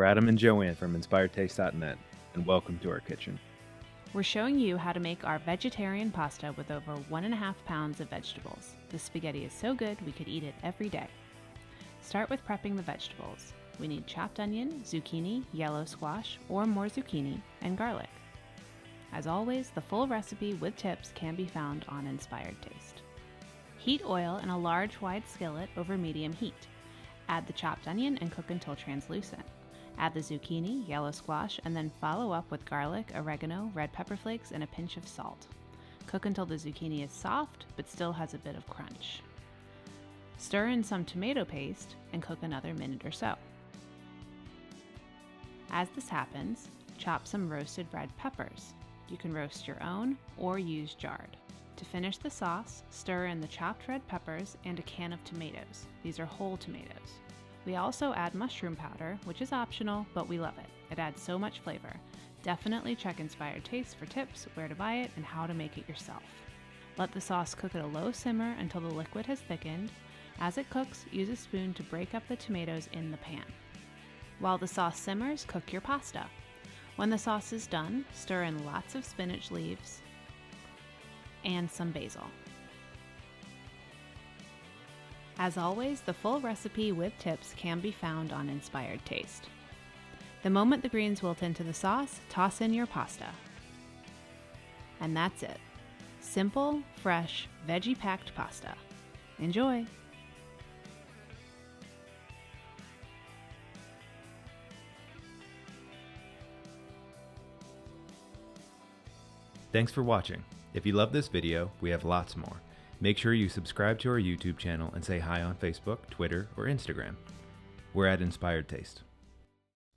We're Adam and Joanne from InspiredTaste.net, and welcome to our kitchen. We're showing you how to make our vegetarian pasta with over 1.5 pounds of vegetables. The spaghetti is so good we could eat it every day. Start with prepping the vegetables. We need chopped onion, zucchini, yellow squash, or more zucchini, and garlic. As always, the full recipe with tips can be found on Inspired Taste. Heat oil in a large wide skillet over medium heat. Add the chopped onion and cook until translucent. Add the zucchini, yellow squash, and then follow up with garlic, oregano, red pepper flakes, and a pinch of salt. Cook until the zucchini is soft but still has a bit of crunch. Stir in some tomato paste and cook another minute or so. As this happens, chop some roasted red peppers. You can roast your own or use jarred. To finish the sauce, stir in the chopped red peppers and a can of tomatoes. These are whole tomatoes. We also add mushroom powder, which is optional, but we love it. It adds so much flavor. Definitely check Inspired Taste for tips, where to buy it, and how to make it yourself. Let the sauce cook at a low simmer until the liquid has thickened. As it cooks, use a spoon to break up the tomatoes in the pan. While the sauce simmers, cook your pasta. When the sauce is done, stir in lots of spinach leaves and some basil. As always, the full recipe with tips can be found on Inspired Taste. The moment the greens wilt into the sauce, toss in your pasta. And that's it. Simple, fresh, veggie-packed pasta. Enjoy! Thanks for watching. If you love this video, we have lots more. Make sure you subscribe to our YouTube channel and say hi on Facebook, Twitter, or Instagram. We're at Inspired Taste.